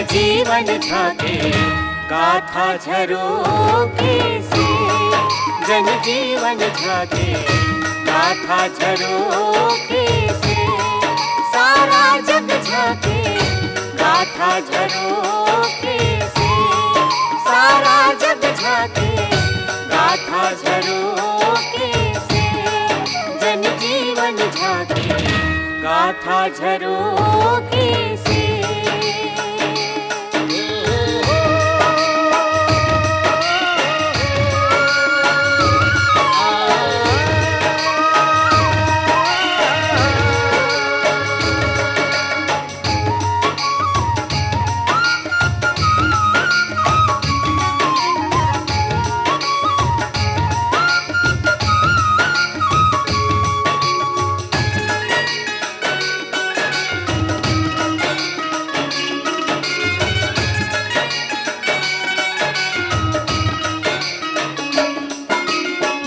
जीवन झाके गाथा झरोखे से, जन जीवन झाके गाथा झरोखे से, सारा जग झाके गाथा झरोखे से, सारा जग झाके गाथा झरोखे से, जन जीवन झाके गाथा झरोखे से।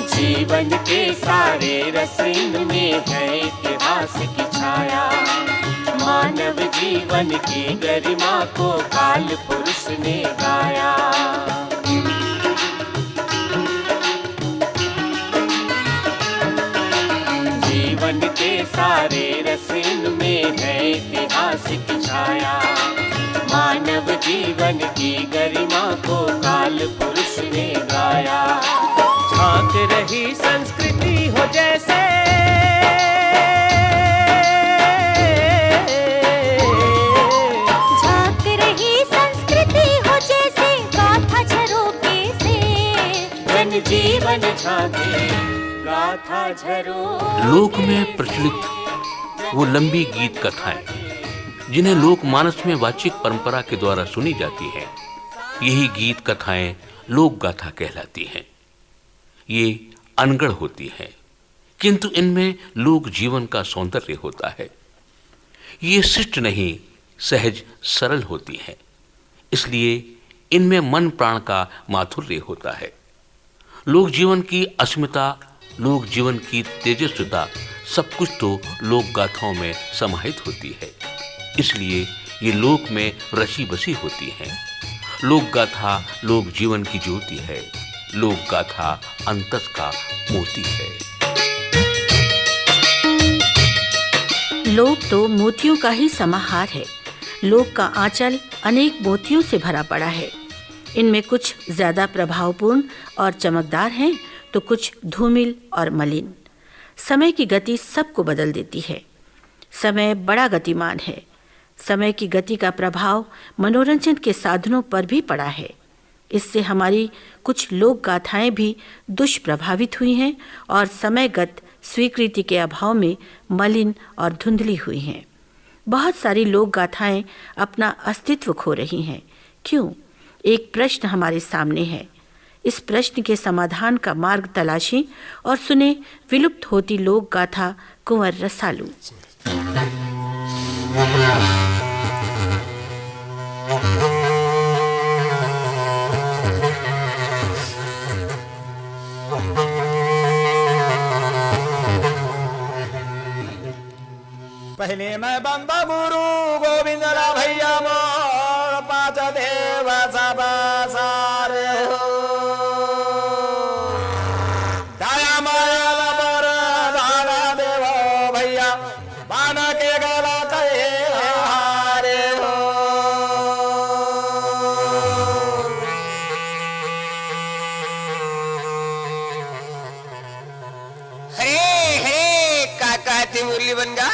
जीवन के सारे रस में है इतिहास की छाया, मानव जीवन की गरिमा को काल पुरुष ने गाया। जीवन के सारे रस में है इतिहास की छाया, मानव जीवन की गरिमा को काल पुरुष ने गाया। झांक रही संस्कृति हो जैसे, झांक रही संस्कृति हो जैसे गाथा झरोखे से, जन जीवन झांके गाथा झरोखे। लोक में प्रचलित वो लंबी गीत कथाएं जिन्हें लोकमानस में वाचिक परंपरा के द्वारा सुनी जाती हैं, यही गीत कथाएं लोक गाथा कहलाती हैं। ये अनगढ़ होती है, किंतु इनमें लोक जीवन का सौंदर्य होता है। ये शिष्ट नहीं, सहज सरल होती है, इसलिए इनमें मन प्राण का माधुर्य होता है। लोक जीवन की अस्मिता, लोक जीवन की तेजस्विता सब कुछ तो लोक गाथाओं में समाहित होती है, इसलिए ये लोक में रची बसी होती हैं। लोक गाथा लोक जीवन की ज्योति है, लोक गाथा अंतस का मोती है। लोक तो मोतियों का ही समाहार है। लोक का आंचल अनेक मोतियों से भरा पड़ा है। इनमें कुछ ज्यादा प्रभावपूर्ण और चमकदार हैं, तो कुछ धूमिल और मलिन। समय की गति सबको बदल देती है। समय बड़ा गतिमान है। समय की गति का प्रभाव मनोरंजन के साधनों पर भी पड़ा है। इससे हमारी कुछ लोक गाथाएं भी दुष्प्रभावित हुई हैं और समयगत स्वीकृति के अभाव में मलिन और धुंधली हुई हैं। बहुत सारी लोक गाथाएं अपना अस्तित्व खो रही हैं। क्यों? एक प्रश्न हमारे सामने है। इस प्रश्न के समाधान का मार्ग तलाशी और सुने विलुप्त होती लोक गाथा कुंवर रसालू। पहले मैं बंदा गुरु गोविंद ला भैया मोर पाँच देव सब सारे हो, दया माया बर धारा देव भैया बान के गला कहे हारे हो। हरे हरे काका ते मुरली बन गा।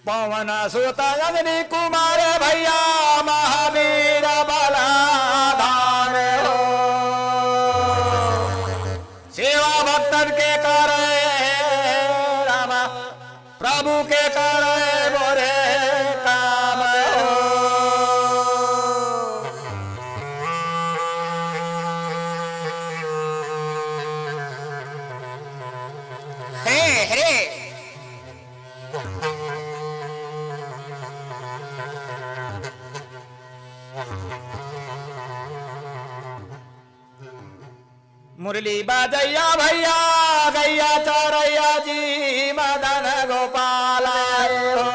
पवन सुत अग्नि कुमार भैया महावीर बलाधार हो, सेवा भक्त भक्तन के करे रामा, प्रभु के करे मोरे काम हो। हरे हरे मुरली बाजैया भैया गैया चरैया जी मदन गोपाल आए हो।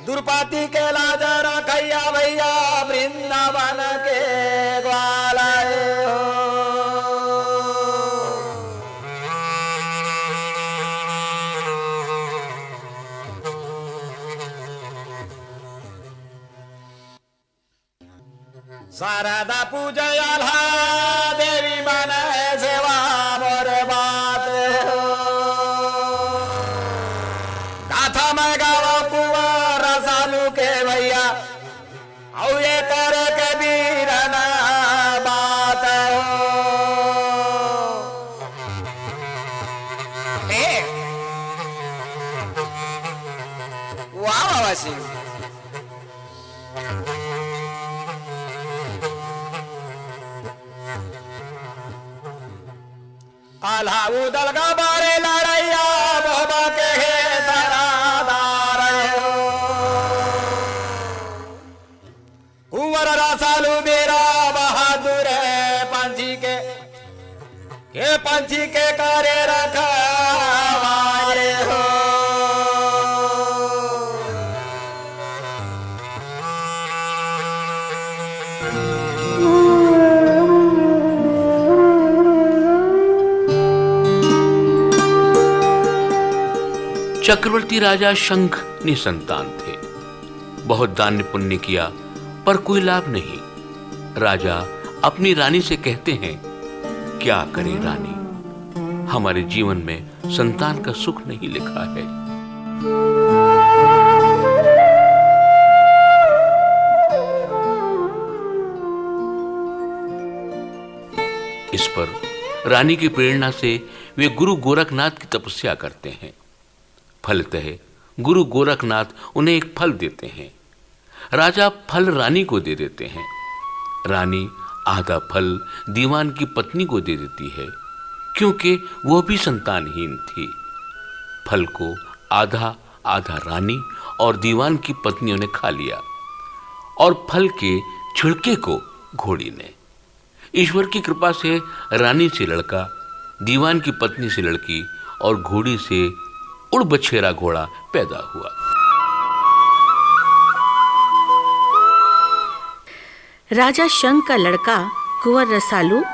दुर्पति के लाज रखैया भैया वृंदावन के ग्वाल आए हो। शारदा पूजयाला देवी बने सेवा मोर बात हो। गाथा में गावा कुंवर सालू के भैया औ ये कर कबीर ना बात हो। वाह बाबा सिंह आल्हा उदल का बारे लड़ैया बाबा के हे सरादार हो। कुंवर रसालू मेरा बहादुर है पंछी के करे रखवारे हो। चक्रवर्ती राजा शंख निसंतान थे। बहुत दान पुण्य किया पर कोई लाभ नहीं। राजा अपनी रानी से कहते हैं, क्या करें रानी, हमारे जीवन में संतान का सुख नहीं लिखा है। इस पर रानी की प्रेरणा से वे गुरु गोरखनाथ की तपस्या करते हैं। फलतः गुरु गोरखनाथ उन्हें एक फल देते हैं। राजा फल रानी को दे देते हैं। रानी आधा फल दीवान की पत्नी को दे देती है, क्योंकि वह भी संतानहीन थी। फल को आधा आधा रानी और दीवान की पत्नियों ने खा लिया और फल के छिलके को घोड़ी ने। ईश्वर की कृपा से रानी से लड़का, दीवान की पत्नी से लड़की और घोड़ी से उड़ बछेरा घोड़ा पैदा हुआ। राजा शंख का लड़का कुंवर रसालू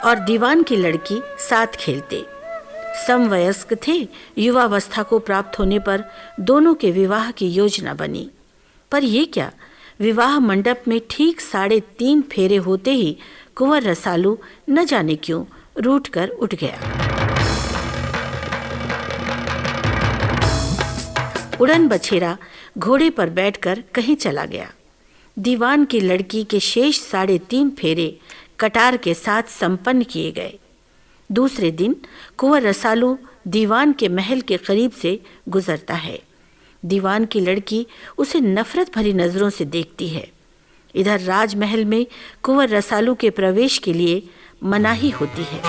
और दीवान की लड़की साथ खेलते। समवयस्क थे। युवावस्था को प्राप्त होने पर दोनों के विवाह की योजना बनी। पर ये क्या, विवाह मंडप में ठीक 3.5 फेरे होते ही कुंवर रसालू न जाने क्यों रूठ कर उठ गया। उड़न बछेरा घोड़े पर बैठकर कहीं चला गया। दीवान की लड़की के शेष 3.5 फेरे कटार के साथ संपन्न किए गए। दूसरे दिन कुंवर रसालू दीवान के महल के करीब से गुजरता है। दीवान की लड़की उसे नफरत भरी नजरों से देखती है। इधर राजमहल में कुंवर रसालू के प्रवेश के लिए मनाही होती है।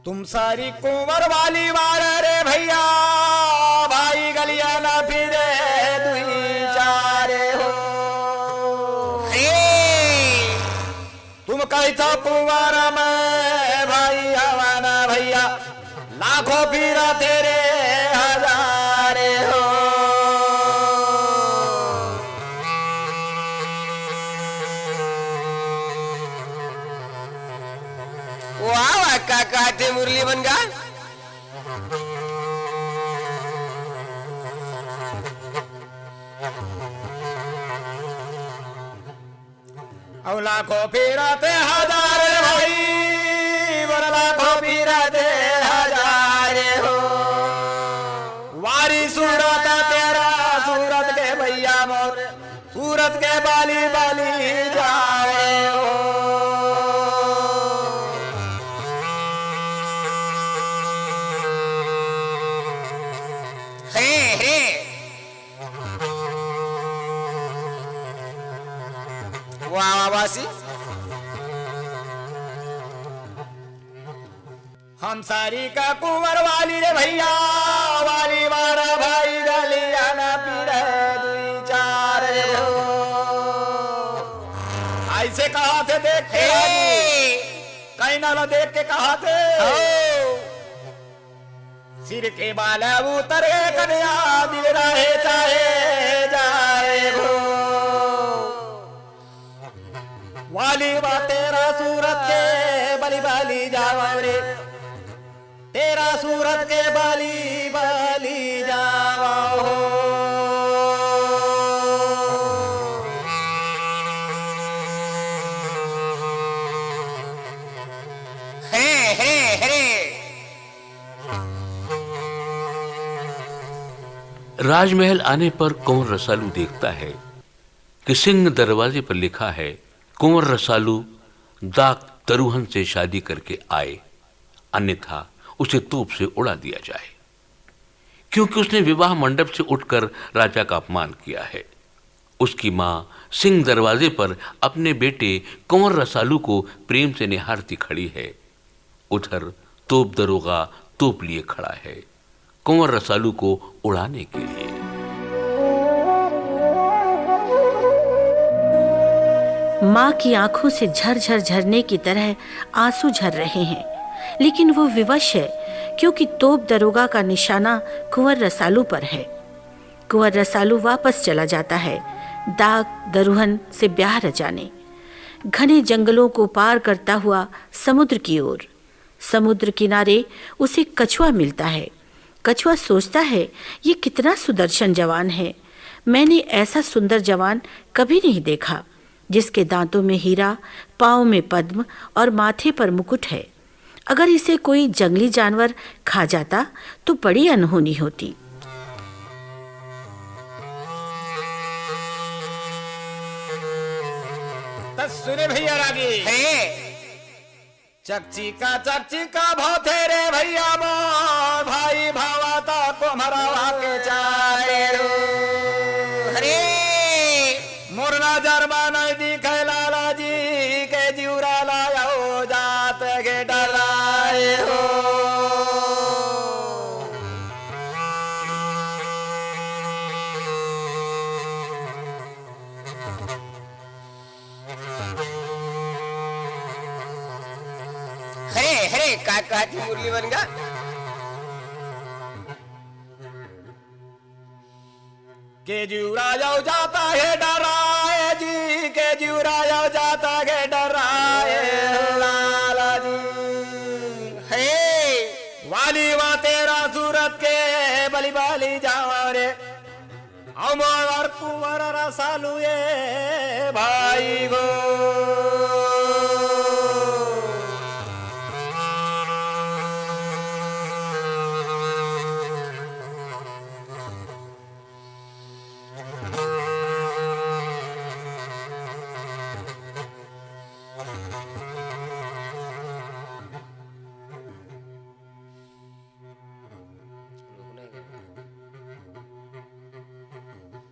तुम सारी कुंवर वाली वार रे भैया, भाई गलिया ना फिरे दुई चारे हो। तुम कैसा कुंवर में भाई हवाना भैया, लाखों फिरा तेरे हजारे हो। वाह काका ते मुरली बन गा। और लाखों फिरा ते हजार भाई, वर लाखों फिरा ते सूरत के बाली बाली जाए हो। वासी हम सारी का कुंवर वाली रे भैया वाली वारा भाई गलिया ना पीरे दुई चार हो। ऐसे कहा थे देख के कहीं ना देख के कहा थे सिर के बाल उतर कन्या दिल रहे चाहे जाए हो। वाली बा तेरा सूरत के बली बाली जावा रे तेरा सूरत के बाली बाली जावा हो। राजमहल आने पर कुंवर रसालू देखता है कि सिंह दरवाजे पर लिखा है कुंवर रसालू दाग दरुहन से शादी करके आए, अन्यथा उसे तोप से उड़ा दिया जाए, क्योंकि उसने विवाह मंडप से उठकर राजा का अपमान किया है। उसकी मां सिंह दरवाजे पर अपने बेटे कुंवर रसालू को प्रेम से निहारती खड़ी है। उधर तोप दरोगा तोप लिए खड़ा है कुंवर रसालू को उड़ाने के लिए। माँ की आंखों से झरझर झरने की तरह आंसू झर रहे हैं, लेकिन वो विवश है क्योंकि तोप दरोगा का निशाना कुंवर रसालू पर है। कुंवर रसालू वापस चला जाता है दाग दरुहन से ब्याह रचाने, घने जंगलों को पार करता हुआ समुद्र की ओर। समुद्र किनारे उसे कछुआ मिलता है। कछुआ सोचता है ये कितना सुदर्शन जवान है, मैंने ऐसा सुंदर जवान कभी नहीं देखा, जिसके दांतों में हीरा, पाँव में पद्म और माथे पर मुकुट है। अगर इसे कोई जंगली जानवर खा जाता तो बड़ी अनहोनी होती। सुने भैया रागी चकचिका भाथे रे भैया मोर भाई भावाता को मरावा के चारे रो। हरे मोरना जरमा नहीं दिखे लाला जी के जीवरा लाया हो जात के डराए हो। हरे काका की मुरली बन गया। के जीवरा जाता है डराए जी के जीवरा जाता है डराए लाला जी। हे वाली वा तेरा सूरत के बली बाली जावा रे अमर कुंवर रसालू ये भाई गो।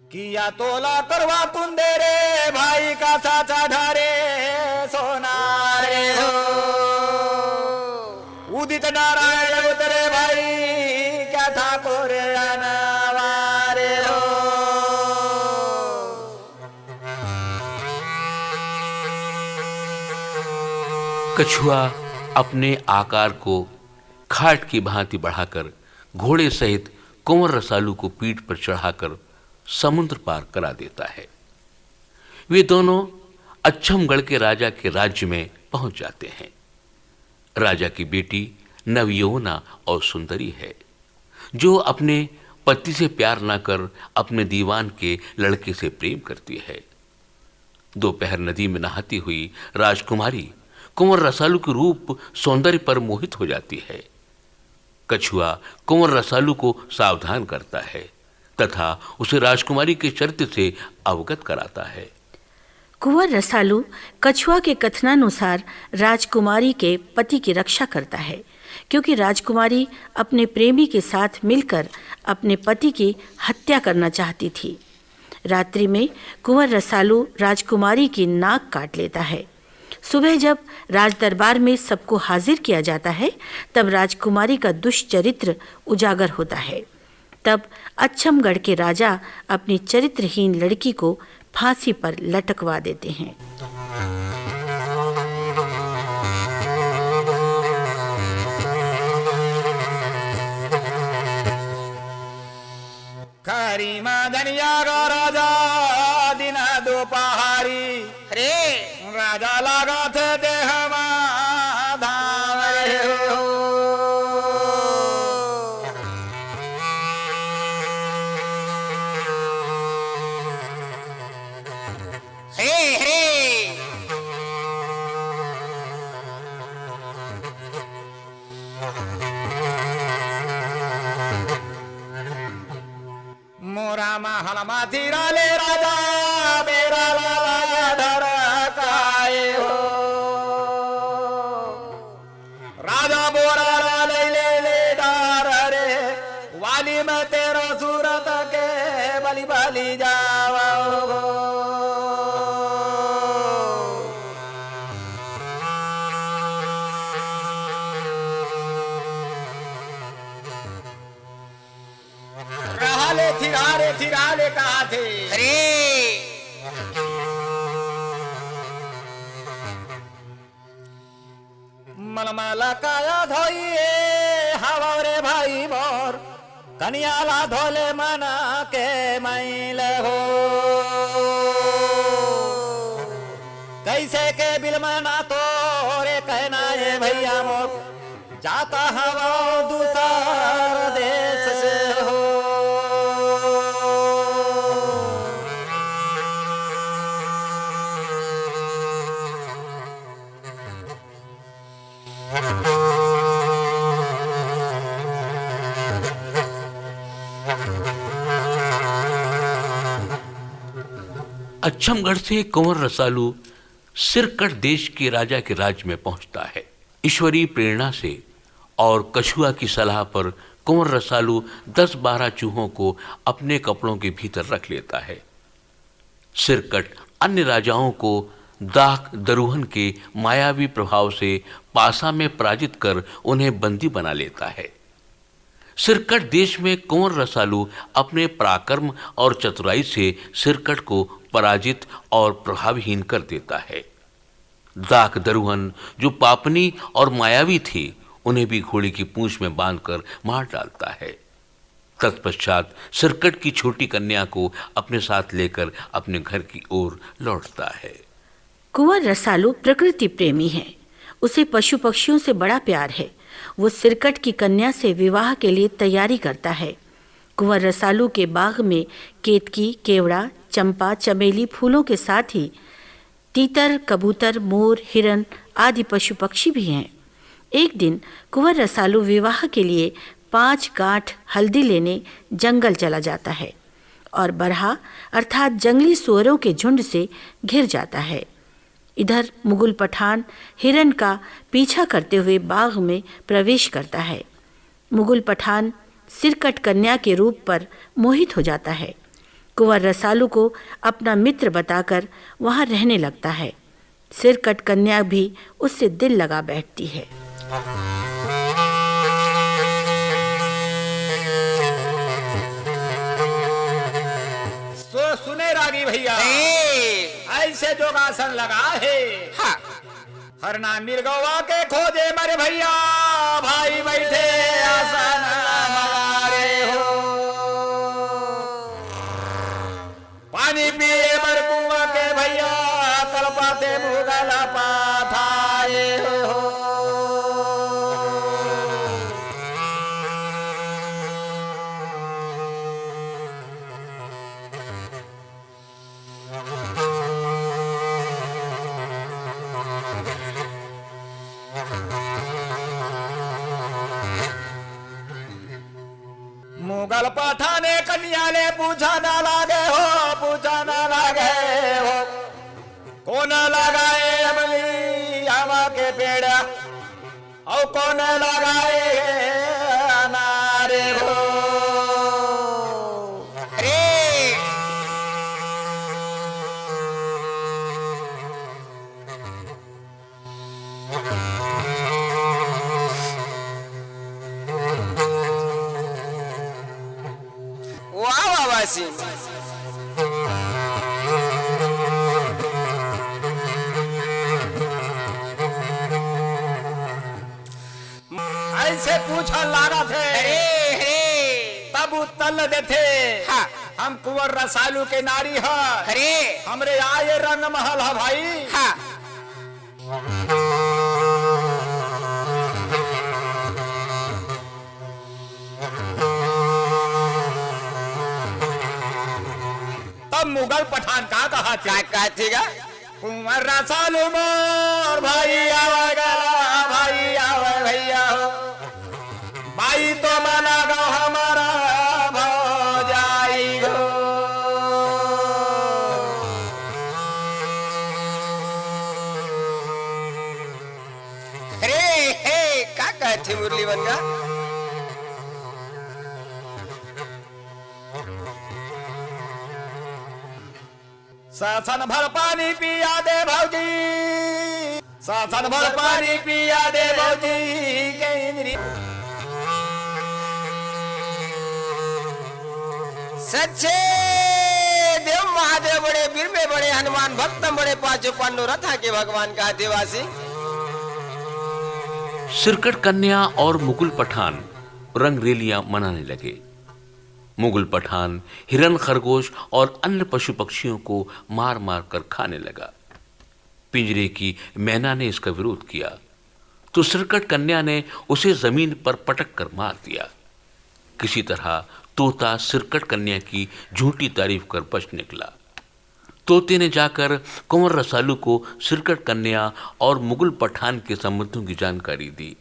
किया तोला करवा कुंदे रे भाई का चाचा ढारे सोनारे हो। उदित नारायण उतरे भाई क्या ठाकुर अनवारे हो। कछुआ अपने आकार को खाट की भांति बढ़ाकर घोड़े सहित कुंवर रसालू को पीठ पर चढ़ाकर समुद्र पार करा देता है। वे दोनों अच्छमगढ़ के राजा के राज्य में पहुंच जाते हैं। राजा की बेटी नवयौवना और सुंदरी है, जो अपने पति से प्यार न कर अपने दीवान के लड़के से प्रेम करती है। दोपहर नदी में नहाती हुई राजकुमारी कुंवर रसालू के रूप सौंदर्य पर मोहित हो जाती है। कछुआ कुंवर रसालू को सावधान करता है, तथा उसे राजकुमारी के चरित्र से अवगत कराता है। कुंवर रसालू कछुआ के कथनानुसार राजकुमारी के पति की रक्षा करता है, क्योंकि राजकुमारी अपने प्रेमी के साथ मिलकर अपने पति की हत्या करना चाहती थी। रात्रि में कुंवर रसालू राजकुमारी की नाक काट लेता है। सुबह जब राजदरबार में सबको हाजिर किया जाता है, तब राजकुमारी का दुष्चरित्र उजागर होता है। तब अच्छमगढ़ के राजा अपनी चरित्रहीन लड़की को फांसी पर लटकवा देते हैं। खरी मदनिया गा राजा दिन दोपहारी रे राजा लगा थे देह धाम रे हो। हे हे मोरा महल माथीरा ले राजा मेरा लाला धड़काए हो। राजा बोरा ले ले ले डार रे वाली में तेरा सूरत के बलि बलि जावा हो। थिराले कहा थे अरे मलमाला काया धोइए हवा रे भाई मोर कनियाला धोले मना के मैल हो। कैसे के बिल मना तो रे कहना है भैया मोर जाता हवा दूसर देश से हो। अच्छमगढ़ से कुंवर रसालू सिरकट देश के राजा के राज्य में पहुंचता है। ईश्वरीय प्रेरणा से और कछुआ की सलाह पर कुंवर रसालू 10-12 चूहों को अपने कपड़ों के भीतर रख लेता है। सिरकट अन्य राजाओं को दाख दरुहन के मायावी प्रभाव से पासा में पराजित कर उन्हें बंदी बना लेता है। सिरकट देश में कुंवर रसालू अपने पराक्रम और चतुराई से सिरकट को पराजित और प्रभावहीन कर देता है। दाख दरुहन जो पापनी और मायावी थी, उन्हें भी घोड़े की पूंछ में बांधकर मार डालता है। तत्पश्चात सिरकट की छोटी कन्या को अपने साथ लेकर अपने घर की ओर लौटता है। कुंवर रसालू प्रकृति प्रेमी है। उसे पशु पक्षियों से बड़ा प्यार है। वो सिरकट की कन्या से विवाह के लिए तैयारी करता है। कुंवर रसालू के बाग में केतकी, केवड़ा, चंपा, चमेली फूलों के साथ ही तीतर, कबूतर, मोर, हिरन आदि पशु पक्षी भी हैं। एक दिन कुंवर रसालू विवाह के लिए 5 गांठ हल्दी लेने जंगल चला जाता है और बरहा अर्थात जंगली सुअरों के झुंड से घिर जाता है। इधर मुगल पठान हिरन का पीछा करते हुए बाग में प्रवेश करता है। मुगल पठान सिरकट कन्या के रूप पर मोहित हो जाता है। कुंवर रसालू को अपना मित्र बताकर वहां रहने लगता है। सिरकट कन्या भी उससे दिल लगा बैठती है। सुने रागी भैया ऐसे जोगासन लगा है। हाँ। हर नाम मिर्गवा के खोजे मरे भैया भाई बैठे आसन मारे हो। पानी पिए मर कुआ के भैया तलपाते मुगल पाथाए हो। मुगल पठाने कन्या ले पूछा ना लागे हो कौन लगाए अमली आमा के पेड़ और कौन लगाए अनारे हो अरे वाह वासी ऐसे पूछा लागा थे तब तल दे थे हम कुंवर रसालू के नारी है हमरे आए रंग महल है भाई तब मुगल पठान का कहा क्या कुंवर रसालू मोर भाई आवेगा भाई आवे भैया हो भाई तो मना गो हमारा भौजाई गो अरे हे का कहते मुरली बनगा सासन भर पानी पिया दे भौजी सासन भर पानी पिया दे भौजी के इंद्री सच्चे देव महादेव बड़े वीर में बड़े हनुमान भक्त बड़े पांचों पांडव रथा के भगवान का आदिवासी सिरकट कन्या और मुगल पठान रंगरेलियां मनाने लगे। मुगल पठान हिरन खरगोश और अन्य पशु पक्षियों को मार मार कर खाने लगा। पिंजरे की मैना ने इसका विरोध किया तो सिरकट कन्या ने उसे जमीन पर पटक कर मार दिया। किसी तरह तोता सिरकट कन्या की झूठी तारीफ कर बच निकला। तोते ने जाकर कुंवर रसालू को सिरकट कन्या और मुगल पठान के संबंधों की जानकारी दी।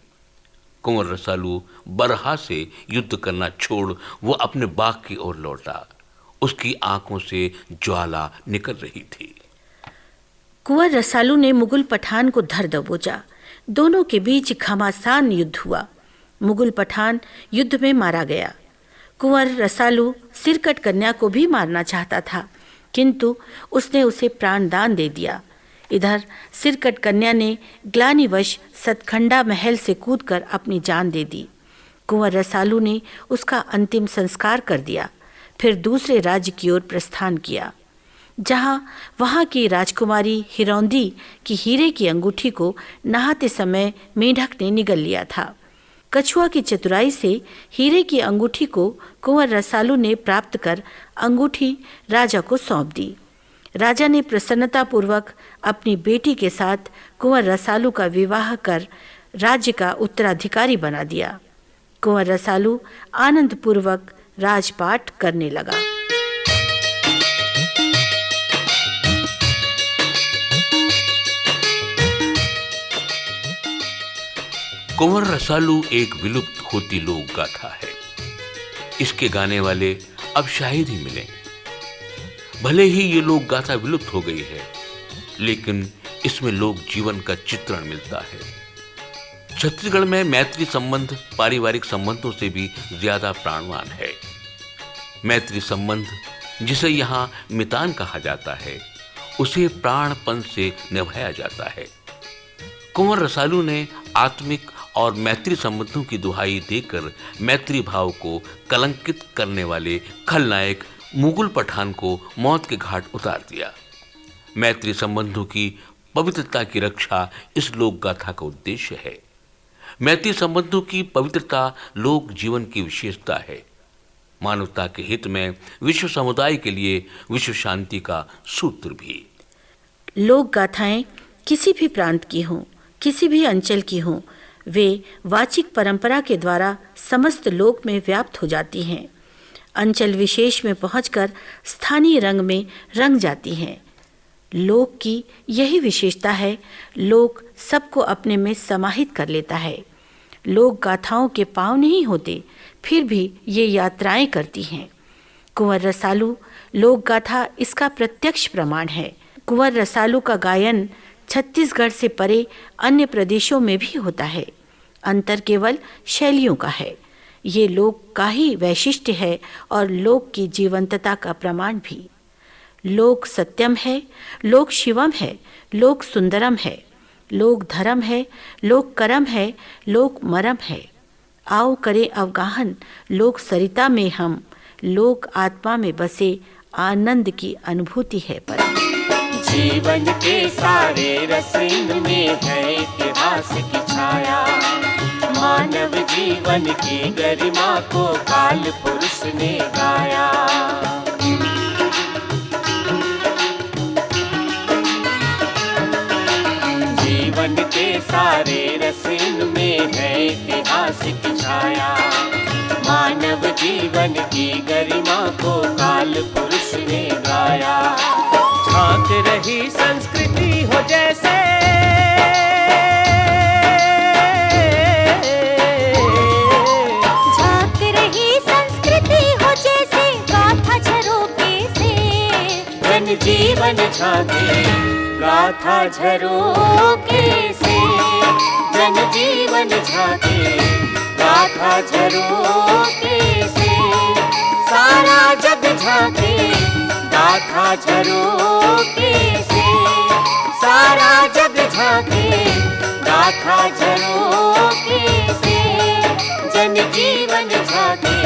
कुंवर रसालू बरहा से युद्ध करना छोड़ वो अपने बाग की ओर लौटा। उसकी आंखों से ज्वाला निकल रही थी। कुंवर रसालू ने मुगल पठान को धर दबोचा। दोनों के बीच घमासान युद्ध हुआ। मुगल पठान युद्ध में मारा गया। कुंवर रसालू सिरकट कन्या को भी मारना चाहता था, किंतु उसने उसे प्राणदान दे दिया। इधर सिरकट कन्या ने ग्लानिवश सतखंडा महल से कूदकर अपनी जान दे दी। कुंवर रसालू ने उसका अंतिम संस्कार कर दिया, फिर दूसरे राज्य की ओर प्रस्थान किया, जहां वहां की राजकुमारी हिरौंदी की हीरे की अंगूठी को नहाते समय मेढक ने निगल लिया था। कछुआ की चतुराई से हीरे की अंगूठी को कुंवर रसालू ने प्राप्त कर अंगूठी राजा को सौंप दी। राजा ने प्रसन्नतापूर्वक अपनी बेटी के साथ कुंवर रसालू का विवाह कर राज्य का उत्तराधिकारी बना दिया। कुंवर रसालू आनंदपूर्वक राजपाट करने लगा। कुंवर रसालू एक विलुप्त होती लोक गाथा है। इसके गाने वाले अब शायद ही मिले। भले ही ये लोक गाथा विलुप्त हो गई है, लेकिन इसमें लोक जीवन का चित्रण मिलता है। छत्तीसगढ़ में मैत्री संबंध पारिवारिक संबंधों से भी ज्यादा प्राणवान है। मैत्री संबंध, जिसे यहाँ मितान कहा जाता है, उसे प्राणपन से निभाया जाता है। कुंवर रसालू ने आत्मिक और मैत्री संबंधों की दुहाई देकर मैत्री भाव को कलंकित करने वाले खलनायक मुगल पठान को मौत के घाट उतार दिया। मैत्री संबंधों की पवित्रता की रक्षा इस लोक गाथा का उद्देश्य है। मैत्री संबंधों की पवित्रता लोक जीवन की विशेषता है। मानवता के हित में विश्व समुदाय के लिए विश्व शांति का सूत्र भी। लोक गाथाएं किसी भी प्रांत की हों, किसी भी अंचल की हों, वे वाचिक परंपरा के द्वारा समस्त लोक में व्याप्त हो जाती हैं। अंचल विशेष में पहुंचकर स्थानीय रंग में रंग जाती हैं। लोक की यही विशेषता है, लोक सबको अपने में समाहित कर लेता है। लोक गाथाओं के पांव नहीं होते, फिर भी ये यात्राएं करती हैं। कुंवर रसालू लोक गाथा इसका प्रत्यक्ष प्रमाण है। कुंवर रसालू का गायन छत्तीसगढ़ से परे अन्य प्रदेशों में भी होता है। अंतर केवल शैलियों का है। ये लोक का ही वैशिष्ट्य है और लोक की जीवंतता का प्रमाण भी। लोक सत्यम है, लोक शिवम है, लोक सुंदरम है, लोक धर्म है, लोक करम है, लोक मरम है। आओ करे अवगाहन लोक सरिता में हम, लोक आत्मा में बसे आनंद की अनुभूति है परम। जीवन के सारे रस इनमें है इतिहास की छाया। मानव जीवन की गरिमा को काल पुरुष ने गाया। जीवन के सारे रस इनमें है इतिहास की छाया। मानव जीवन की गरिमा को काल पुरुष ने गाया। झांक रही संस्कृति हो जैसे झांक रही संस्कृति हो जैसे गाथा झरोके से। जन जीवन झांके गाथा झरोके से। जन जीवन झांके गाथा झरोके से। सारा जग झांके गाथा झरोके से। सारा जग झांके गाथा झरोके से। जन जीवन झांके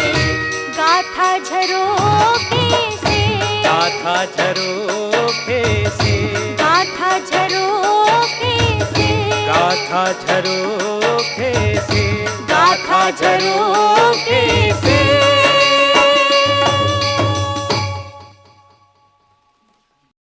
गाथा झरोके से। गाथा झरोके से। गाथा झरोके से। गाथा झरोके से। गाथा झरोके